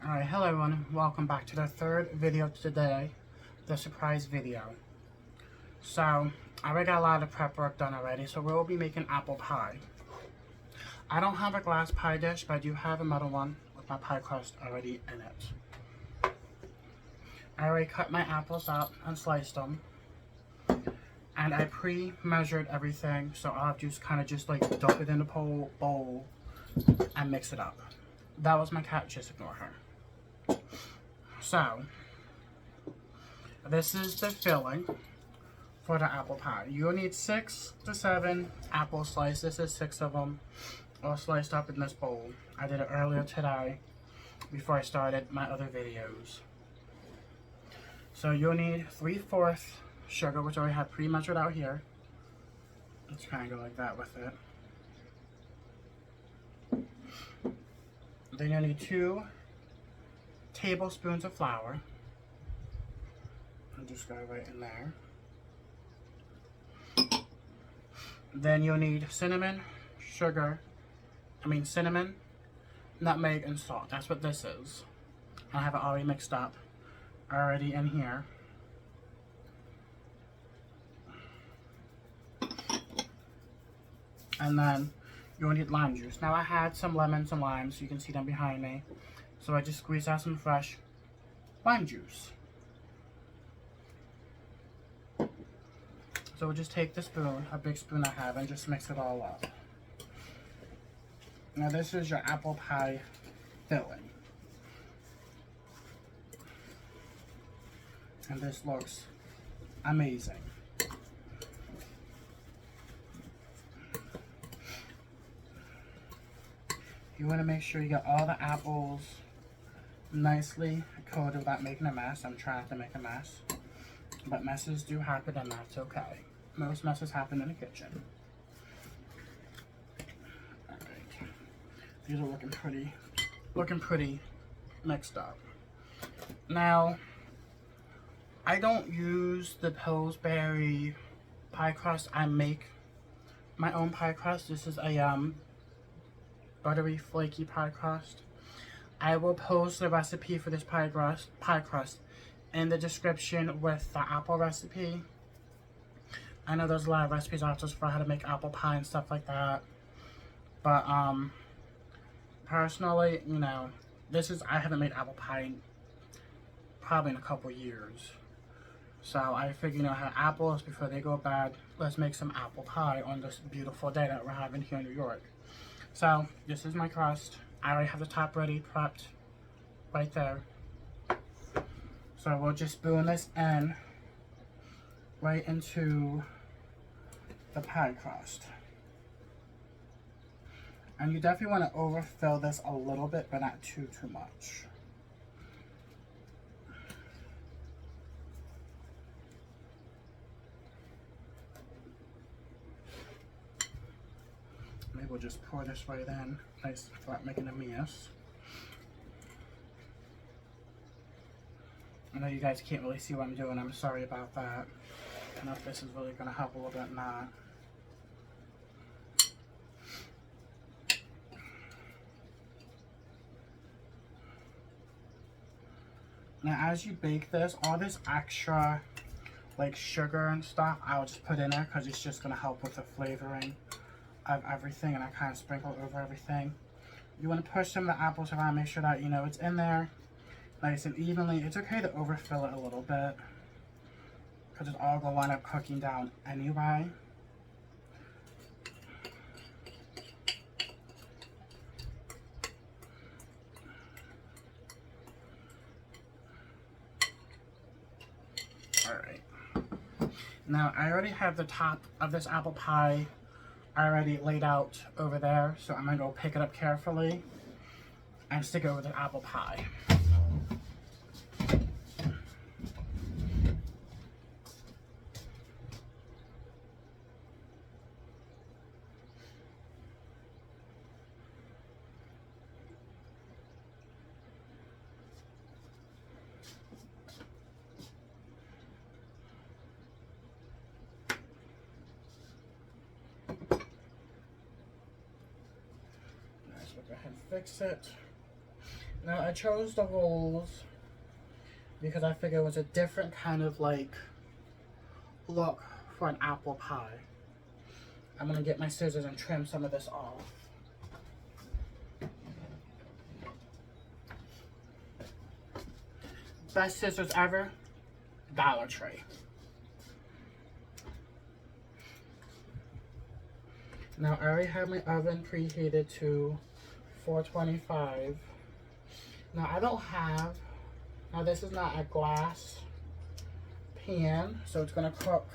Alright, hello everyone, welcome back to the third video today, the surprise video. So, I already got a lot of prep work done already, so we'll be making apple pie. I don't have a glass pie dish, but I do have a metal one with my pie crust already in it. I already cut my apples up and sliced them. And I pre-measured everything, so I'll have to just like dump it in a bowl and mix it up. That was my cat, just ignore her. So, this is the filling for the apple pie. You'll need 6 to 7 apple slices. This is 6 of them, all sliced up in this bowl. I did it earlier today before I started my other videos. So you'll need 3/4 sugar, which I already have pre-measured out here. Let's kind of go like that with it. Then you'll need 2 tablespoons of flour. I'll just go right in there. Then you'll need cinnamon, nutmeg, and salt. That's what this is. I have it already mixed up, already in here. And then you'll need lime juice. Now I had some lemons and limes, you can see them behind me. So I just squeezed out some fresh lime juice. So we'll just take the spoon, a big spoon I have, and just mix it all up. Now this is your apple pie filling. And this looks amazing. You want to make sure you get all the apples nicely coated without making a mess. I'm trying not to make a mess, but messes do happen, and that's okay. Most messes happen in the kitchen. Alright, these are looking pretty mixed up. Now, I don't use the Pillsbury pie crust. I make my own pie crust. This is a buttery, flaky pie crust. I will post the recipe for this pie crust in the description with the apple recipe. I know there's a lot of recipes out there for how to make apple pie and stuff like that. But personally, you know, I haven't made apple pie probably in a couple years. So I figured, you know, have apples before they go bad. Let's make some apple pie on this beautiful day that we're having here in New York. So, this is my crust. I already have the top ready, prepped, right there. So we'll just spoon this in, right into the pie crust. And you definitely want to overfill this a little bit, but not too much. Maybe we'll just pour this right in, nice, without making a mess. I know you guys can't really see what I'm doing, I'm sorry about that. I don't know if this is really going to help a little bit, not. Now as you bake this, all this extra like sugar and stuff, I'll just put in there because it's just going to help with the flavoring of everything, and I kind of sprinkle over everything. You want to push some of the apples around, make sure that, you know, it's in there nice and evenly. It's okay to overfill it a little bit because it's all going to wind up cooking down anyway. Alright. Now I already have the top of this apple pie already laid out over there, so I'm going to go pick it up carefully and stick it over the apple pie. Go ahead and fix it. Now I chose the rolls because I figured it was a different kind of like look for an apple pie. I'm gonna get my scissors and trim some of this off. Best scissors ever, Dollar Tree. Now I already have my oven preheated to 425. Now I don't have, now this is not a glass pan, so it's gonna cook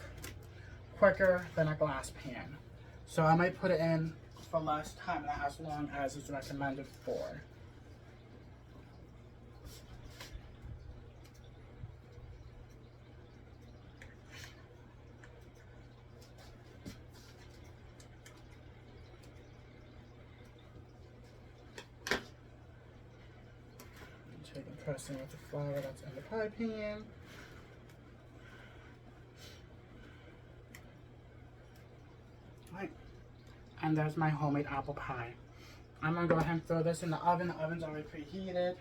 quicker than a glass pan. So I might put it in for less time than as long as is recommended for. Take and press in with the flour that's in the pie pan. Right. And there's my homemade apple pie. I'm gonna go ahead and throw this in the oven. The oven's already preheated.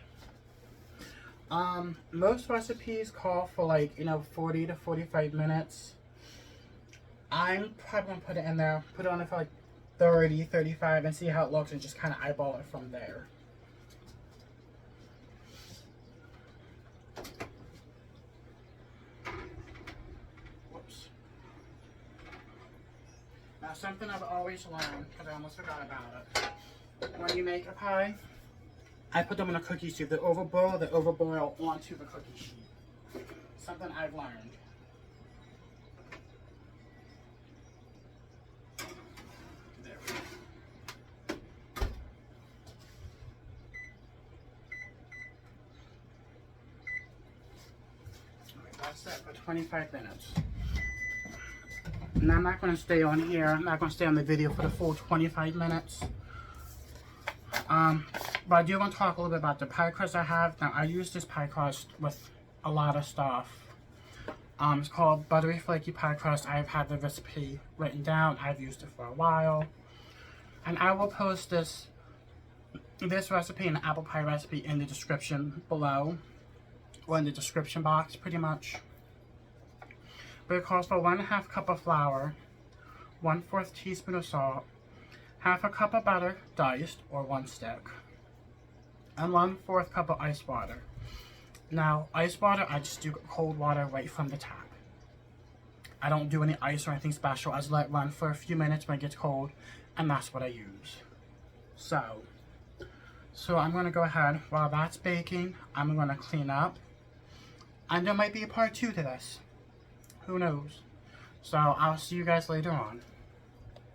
Most recipes call for like, 40 to 45 minutes. I'm probably gonna put it in there, put it on there for like 30, 35 and see how it looks and just kind of eyeball it from there. Now something I've always learned, because I almost forgot about it, when you make a pie, I put them in a cookie sheet. They overboil onto the cookie sheet. Something I've learned. There we go. Alright, that's it for 25 minutes. And I'm not going to stay on here. I'm not going to stay on the video for the full 25 minutes. But I do want to talk a little bit about the pie crust I have. Now, I use this pie crust with a lot of stuff. It's called Buttery Flaky Pie Crust. I've had the recipe written down. I've used it for a while. And I will post this recipe and the apple pie recipe in the description below. Or in the description box, pretty much. But it calls for 1/2 cup of flour, 1/4 teaspoon of salt, 1/2 cup of butter, diced, or 1 stick, and 1/4 cup of ice water. Now, ice water, I just do cold water right from the tap. I don't do any ice or anything special. I just let it run for a few minutes when it gets cold, and that's what I use. So I'm going to go ahead, while that's baking, I'm going to clean up. And there might be a part 2 to this. Who knows? So I'll see you guys later on.